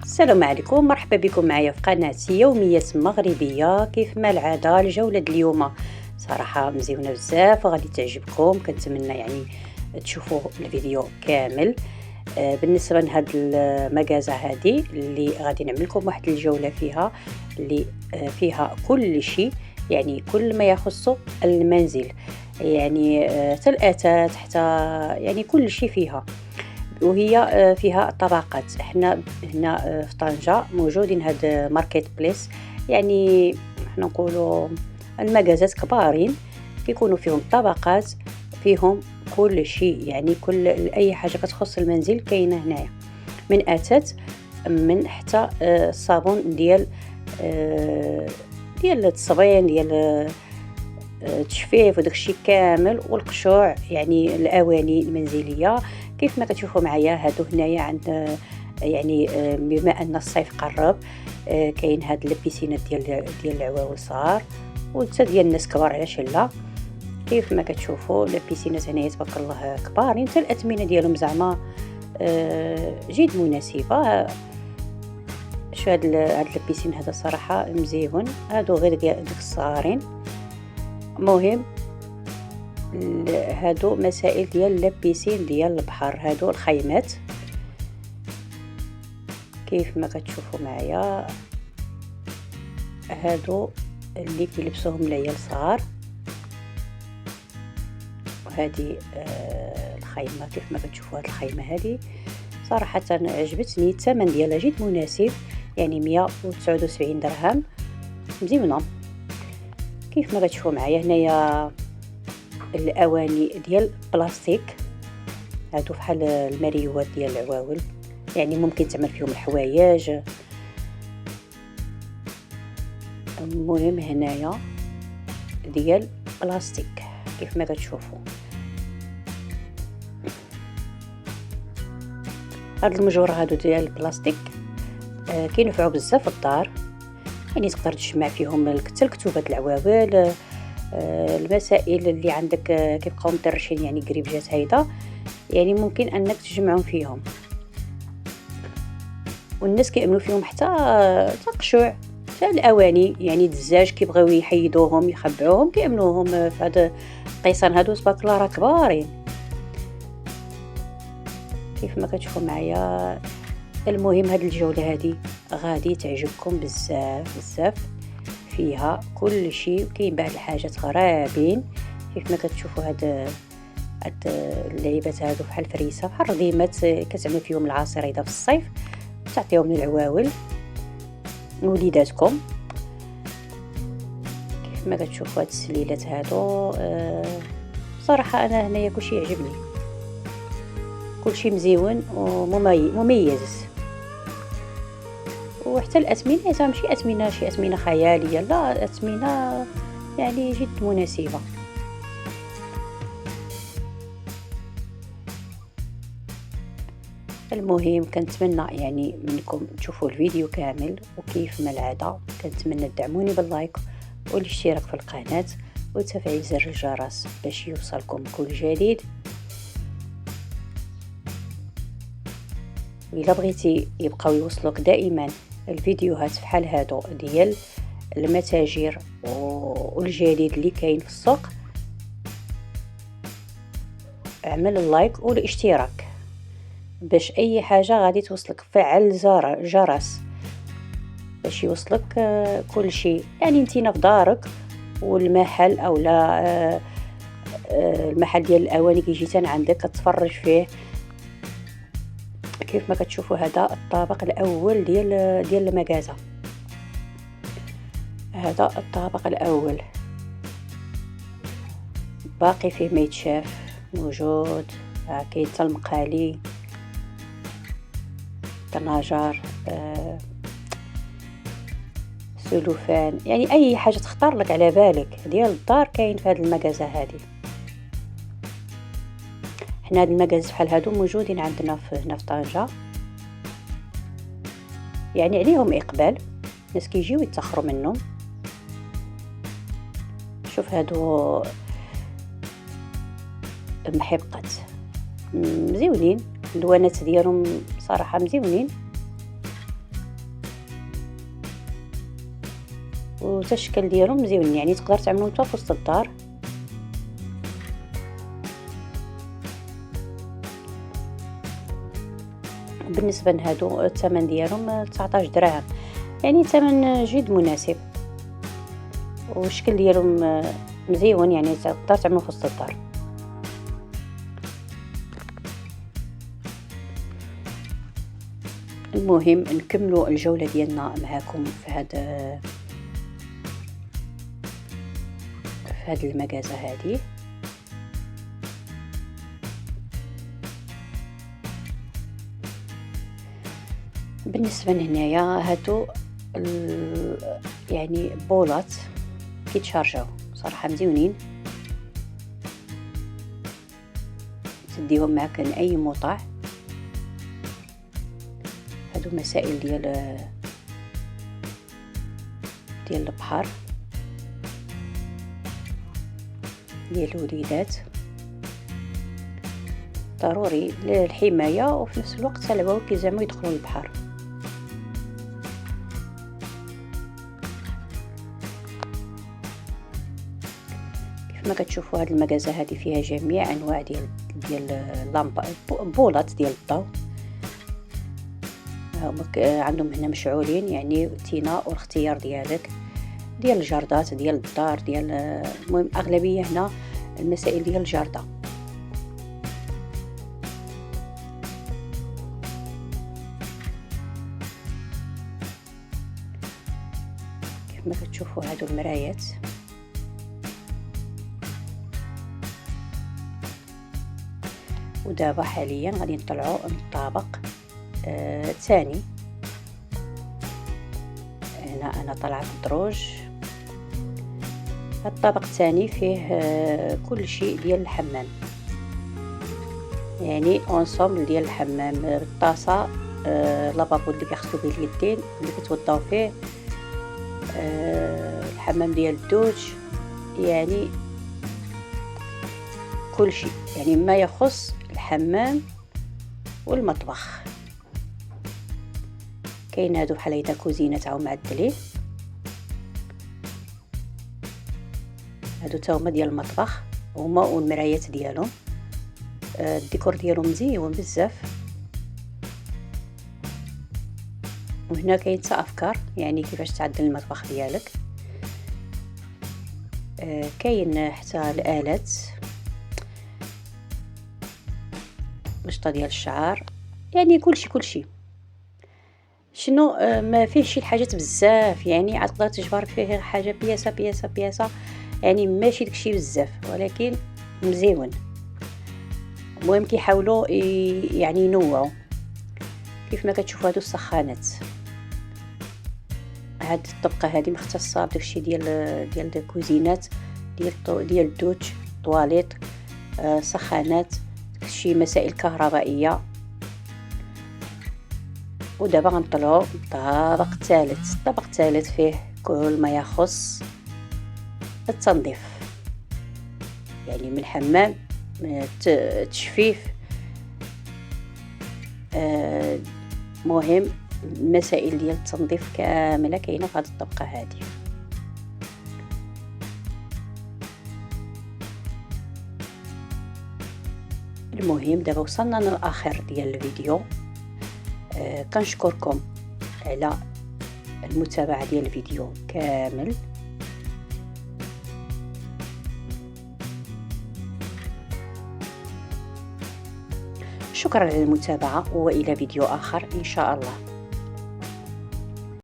السلام عليكم، مرحبا بكم معايا في قناة يوميات مغربية. كيف ما العادة الجولة اليوم صراحة مزيونة بزاف وغادي تعجبكم. كنتمنى تشوفوا الفيديو كامل. بالنسبة لهاد المجازة هذه اللي غادي نعمل لكم واحد الجولة فيها اللي فيها كل شيء، يعني كل ما يخص المنزل، يعني حتى الأثاث، حتى يعني كل شيء فيها. وهي فيها طبقات. احنا هنا في طنجة موجودين هاد ماركت بليس، يعني احنا نقولوا المجازات كبارين كيكونوا فيهم طبقات، فيهم كل شيء، يعني كل اي حاجه كتخص المنزل كاينه هنايا، من اثاث من حتى الصابون ديال التصبين، ديال التجفيف وداك الشيء كامل، والقشوع، يعني الاواني المنزليه. كيف ما كتشوفوا معايا هادو هنايا عند يعني بما ان الصيف قرب، كاين هاد البيسينات ديال العواول صغار وحتى ديال الناس كبار، علاش لا. كيف ما كتشوفوا البيسينات هنايا تبارك الله كبارين، حتى الاثمنه ديالهم زعما جد مناسبه. شو هاد البيسين هذا صراحه مزيون، هادو غير داك الصغارين. مهم هادو مسائل ديال لابيسين ديال البحر، هادو الخيمات كيف ما كتشوفوا معايا، هادو اللي كيلبسوهم العيال صغار. وهذه الخيمه كيف ما كتشوفوا، هاد الخيمه هذه صراحه عجبتني، الثمن ديالها جد مناسب، يعني 179 درهم، مزيونه. كيف ما كتشوفوا معايا هنايا الاواني ديال بلاستيك، هادو بحال المريوات ديال العواول، يعني ممكن تعمل فيهم الحوايج. المهم هنايا ديال بلاستيك كيف ما كتشوفوا. هاد المجور هادو ديال البلاستيك كينفعوا بزاف في الدار، يعني تقدر تجمع فيهم حتى الكتوبات العواول، المسائل اللي عندك كيبقاو مدرشين، يعني قريبجات هيدا، يعني ممكن انك تجمعهم فيهم. والناس كيعملوا فيهم حتى قشوع، حتى الاواني، يعني الدزاج كيبغيو يحيدوهم يخبعوهم كيعملوهم في هذا القيصان هادو، تبارك الله راه كبارين كيف ما كتشوفوا معايا. المهم هاد الجوله هذه غادي تعجبكم بزاف بزاف، فيها كل شيء، كاين بعض الحاجات غرابين كيف ما كتشوفوا. هاد اللعيبات هادو بحال فريسه، بحال الرضيمات كتعمل فيهم العصير هيدا في الصيف، تعطيهم للعواول وليداتكم. كيف ما كتشوفوا هاد السليلات هادو، صراحه انا هنايا كلشي يعجبني، كلشي مزيون ومميز. وحتى الاثمنه ماشي اثمنه شي اثمنه خياليه، لا، اثمنه يعني جد مناسبه. المهم كنتمنى يعني منكم تشوفوا الفيديو كامل، وكيف ما العاده كنتمنى تدعموني باللايك والاشتراك في القناه وتفعيل زر الجرس باش يوصلكم كل جديد. وإلا بغيتي يبقاو يوصلوك دائما الفيديوهات بحال هادو ديال المتاجر والجديد اللي كاين في السوق، اعمل اللايك والاشتراك باش اي حاجه غادي توصلك. فعل جرس باش يوصلك كل شيء، يعني انتينا في دارك والمحل او لا المحل ديال الاواني كيجي تان عندك كتفرج فيه. كيف ما كتشوفوا هذا الطابق الاول ديال المجازة، هذا الطابق الاول باقي فيه ما يتشاف، موجود. كاين حتى المقالي، طناجر، سلوفان، يعني اي حاجه تختار لك على بالك ديال الدار كاين في هذه المجازة هذه. حنا هاد المجازات بحال هادو موجودين عندنا هنا في طنجة، يعني عليهم اقبال، الناس كيجيو يتخروا منهم. شوف هادو محبقات مزيونين، اللوانات ديالهم صراحه مزيونين. الشكل ديالهم مزيون، يعني تقدر تعملو نتا في وسط الدار. بالنسبه لهادو الثمن ديالهم 19 درهم، يعني ثمن جد مناسب، والشكل ديالهم مزيون، يعني تقدر تعملو في وسط الدار. المهم نكملوا الجوله ديالنا معكم في هاد المكازه هذه. بالنسبه لهنايا هادو يعني بولات كيتشارجاو صراحه مزيونين، تديهم معك اي مطاع. هادو مسائل ديال البحر ديال الوليدات، ضروري للحمايه وفي نفس الوقت العواو كيزعموا يدخلوا للبحر. كيف ما كتشوفوا هاد المكازه هذه فيها جميع انواع ديال اللامب بولات ديال الضوء. عندهم هنا مشعولين، يعني تينا والاختيار ديالك ديال الجردات ديال الدار ديال المهم اغلبيه هنا المسائل ديال الجرده. كيف ما كتشوفوا هادو المرايات، ودابا حاليا غادي نطلعوا من الطابق الثاني. هنا انا طلعت الدروج. الطابق الثاني فيه كل شيء ديال الحمام، يعني اونصومبل ديال الحمام، الطاسه، لابابو اللي كيغسلوا به اليدين اللي كتوضاو فيه، الحمام ديال الدوش، يعني كل شيء، يعني ما يخص الحمام والمطبخ. كاين هادو بحال هيدا كوزينه تاعو معدلين، هادو تا هما ديال المطبخ هما والمرايات ديالهم. الديكور ديالهم مزيون بزاف. وهنا كاين حتى افكار يعني كيفاش تعدل المطبخ ديالك. كاين حتى الالات، مشطه ديال الشعر، يعني كلشي شنو ما فيه شي الحاجات بزاف، يعني عاد تقدر تجبر فيه حاجه بياسه، يعني ماشي داكشي بزاف ولكن مزيون. المهم كيحاولوا يعني ينوعوا. كيف ما كتشوفوا هادو السخانات، هاد الطبقه هذه مختصه بداكشي ديال الكوزينات ديال الدوش، طواليط، سخانات، شي مسائل كهربائيه. ودابا غنطلعوا الطابق الثالث فيه كل ما يخص التنظيف، يعني من الحمام، من التجفيف، مهم مسائل ديال التنظيف كامله كاينه في هذه الطبقه هذه. المهم دابا وصلنا للاخر ديال الفيديو. كنشكركم على المتابعه ديال الفيديو كامل. شكرا على المتابعه، والى فيديو اخر ان شاء الله.